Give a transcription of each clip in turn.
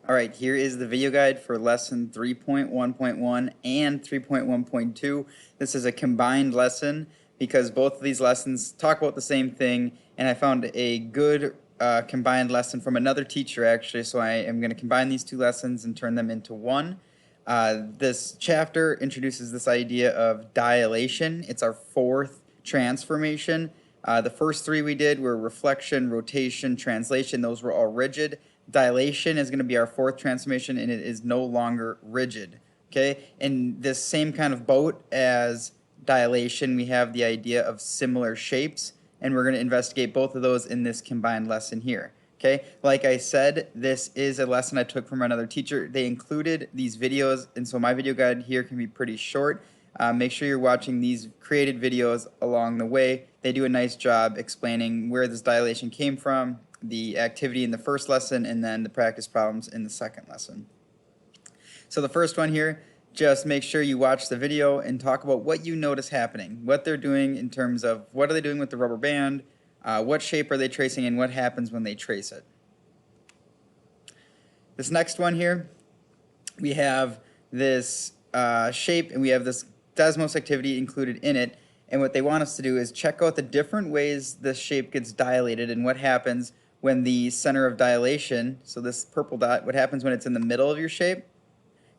Alright, here is the video guide for lesson 3.1.1 and 3.1.2. This is a combined lesson because both of these lessons talk about the same thing, and I found a good combined lesson from another teacher actually, so I am going to combine these two lessons and turn them into one. This chapter introduces this idea of dilation. It's our fourth transformation. The first three we did were reflection, rotation, translation. Those were all rigid. Dilation is going to be our fourth transformation, and it is no longer rigid. Okay, in this same kind of boat as dilation, we have the idea of similar shapes, and we're going to investigate both of those in this combined lesson here. Okay, like I said, this is a lesson I took from another teacher. They included these videos, and so my video guide here can be pretty short. Make sure you're watching these created videos along the way. They do a nice job explaining where this dilation came from, the activity in the first lesson, and then the practice problems in the second lesson. So the first one here, just make sure you watch the video and talk about what you notice happening, what they're doing in terms of what are they doing with the rubber band, what shape are they tracing, and what happens when they trace it. This next one here, we have this shape and we have this Desmos activity included in it, and what they want us to do is check out the different ways this shape gets dilated and what happens when the center of dilation, so this purple dot, what happens when it's in the middle of your shape,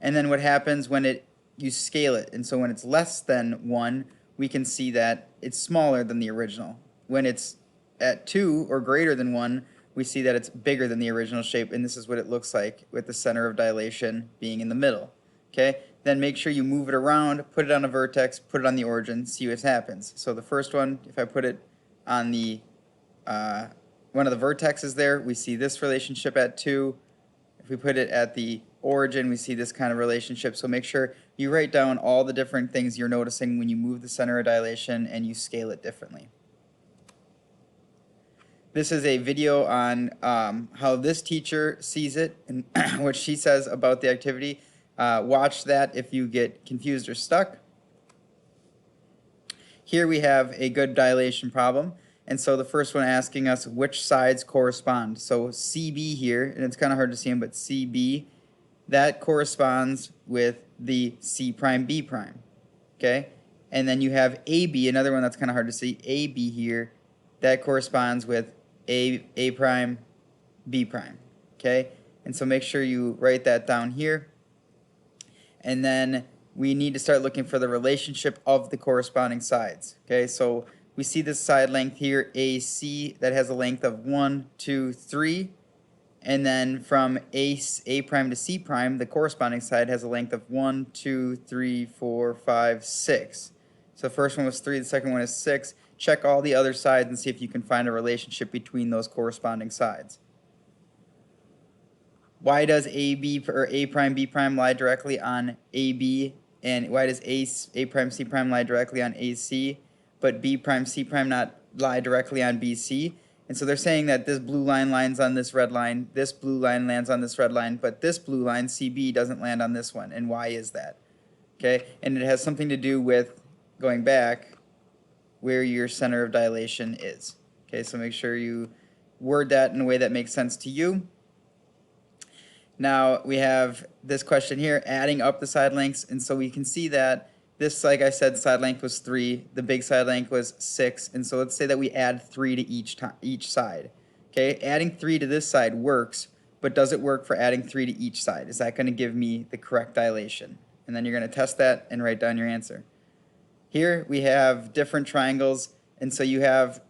and then what happens when you scale it. And so when it's less than 1, we can see that it's smaller than the original. When it's at 2 or greater than 1, we see that it's bigger than the original shape, and this is what it looks like with the center of dilation being in the middle. Okay? Then make sure you move it around, put it on a vertex, put it on the origin, see what happens. So the first one, if I put it on the one of the vertexes there, we see this relationship at 2. If we put it at the origin, we see this kind of relationship. So make sure you write down all the different things you're noticing when you move the center of dilation and you scale it differently. This is a video on how this teacher sees it and what she says about the activity. Watch that if you get confused or stuck. Here we have a good dilation problem. And so the first one asking us which sides correspond. So CB here, and it's kind of hard to see them, but CB, that corresponds with the C prime B prime. Okay? And then you have AB, another one that's kind of hard to see, AB here, that corresponds with A prime, B prime. Okay? And so make sure you write that down here. And then we need to start looking for the relationship of the corresponding sides. Okay, so we see this side length here, AC, that has a length of 1, 2, 3. And then from A prime to C prime, the corresponding side has a length of 1, 2, 3, 4, 5, 6. So the first one was 3, the second one is 6. Check all the other sides and see if you can find a relationship between those corresponding sides. Why does AB or A prime B prime lie directly on AB, and why does A prime C prime lie directly on AC, but B prime C prime not lie directly on BC? And so they're saying that this blue line lands on this red line, this blue line lands on this red line, but this blue line CB doesn't land on this one. And why is that? Okay, and it has something to do with going back where your center of dilation is. Okay, so make sure you word that in a way that makes sense to you. Now we have this question here, adding up the side lengths, and so we can see that this, like I said, side length was 3, the big side length was 6, and so let's say that we add 3 to each side. Okay, adding 3 to this side works, but does it work for adding 3 to each side? Is that going to give me the correct dilation? And then you're going to test that and write down your answer. Here we have different triangles, and so you have,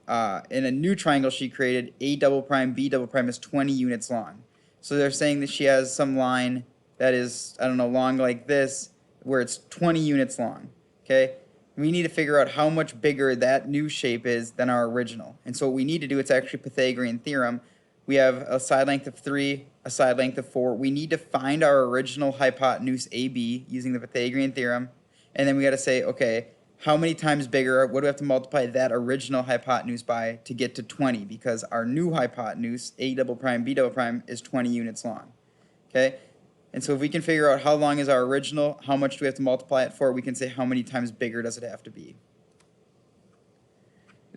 in a new triangle she created, A double prime, B double prime is 20 units long. So they're saying that she has some line that is, I don't know, long like this, where it's 20 units long. Okay? We need to figure out how much bigger that new shape is than our original. And so what we need to do, it's actually Pythagorean theorem. We have a side length of 3, a side length of 4. We need to find our original hypotenuse AB using the Pythagorean theorem. And then we got to say, okay, how many times bigger, what do we have to multiply that original hypotenuse by to get to 20? Because our new hypotenuse, A double prime, B double prime, is 20 units long. Okay? And so if we can figure out how long is our original, how much do we have to multiply it for, we can say how many times bigger does it have to be.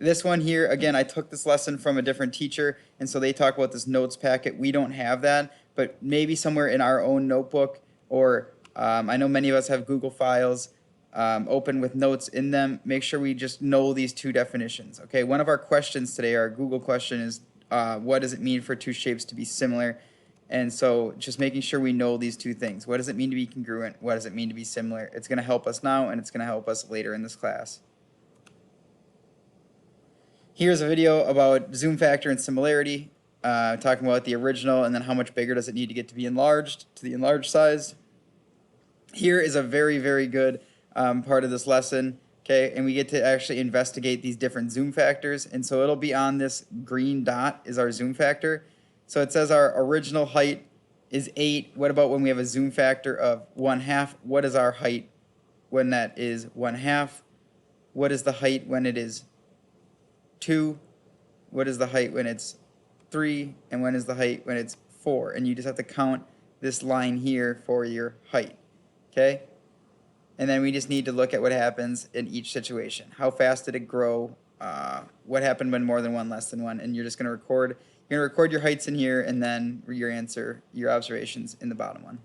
This one here, again, I took this lesson from a different teacher, and so they talk about this notes packet. We don't have that, but maybe somewhere in our own notebook, or I know many of us have Google files open with notes in them. Make sure we just know these two definitions. Okay, one of our questions today, our Google question, is what does it mean for two shapes to be similar? And so just making sure we know these two things. What does it mean to be congruent? What does it mean to be similar? It's going to help us now, and it's going to help us later in this class. Here's a video about zoom factor and similarity, talking about the original and then how much bigger does it need to get to be enlarged to the enlarged size. Here is a very, very good part of this lesson, okay, and we get to actually investigate these different zoom factors, and so it'll be on this green dot is our zoom factor. So it says our original height is 8. What about when we have a zoom factor of 1/2? What is our height when that is 1/2? What is the height when it is 2? What is the height when it's 3? And when is the height when it's 4? And you just have to count this line here for your height, okay? And then we just need to look at what happens in each situation. How fast did it grow? What happened when more than one, less than one? And you're just going to record. You're going to record your heights in here, and then your answer, your observations in the bottom one.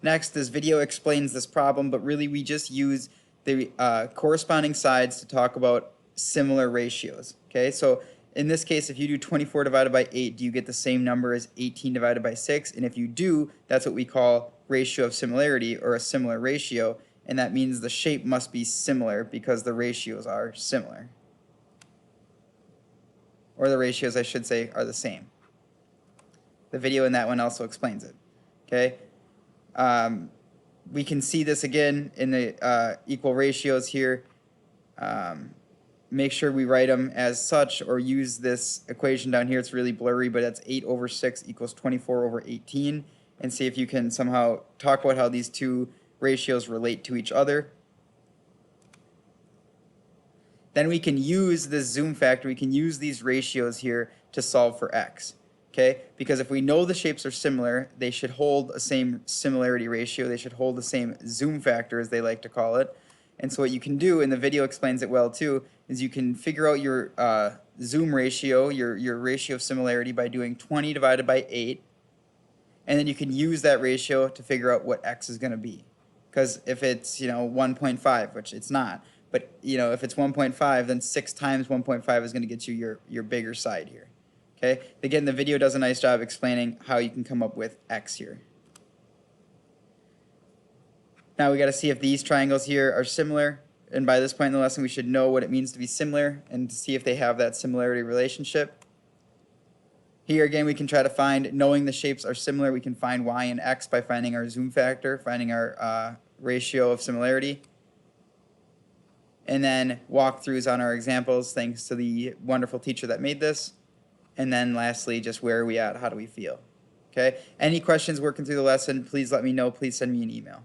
Next, this video explains this problem, but really we just use the corresponding sides to talk about similar ratios. Okay, so in this case, if you do 24 divided by 8, do you get the same number as 18 divided by 6? And if you do, that's what we call ratio of similarity, or a similar ratio, and that means the shape must be similar because the ratios are similar. Or the ratios, I should say, are the same. The video in that one also explains it. Okay, we can see this again in the equal ratios here. Make sure we write them as such, or use this equation down here. It's really blurry, but that's 8/6 equals 24/18. And see if you can somehow talk about how these two ratios relate to each other. Then we can use this zoom factor, we can use these ratios here to solve for x. Okay? Because if we know the shapes are similar, they should hold the same similarity ratio, they should hold the same zoom factor, as they like to call it. And so what you can do, and the video explains it well too, is you can figure out your zoom ratio, your ratio of similarity, by doing 20 divided by 8. And then you can use that ratio to figure out what x is going to be. Because if it's 1.5, which it's not, but if it's 1.5, then 6 times 1.5 is going to get you your bigger side here. Okay. Again, the video does a nice job explaining how you can come up with x here. Now we got to see if these triangles here are similar, and by this point in the lesson we should know what it means to be similar and to see if they have that similarity relationship. Here again we can try to find, knowing the shapes are similar, we can find y and x by finding our zoom factor, finding our ratio of similarity. And then walkthroughs on our examples, thanks to the wonderful teacher that made this. And then lastly, just where are we at, how do we feel? Okay. Any questions working through the lesson, please let me know, please send me an email.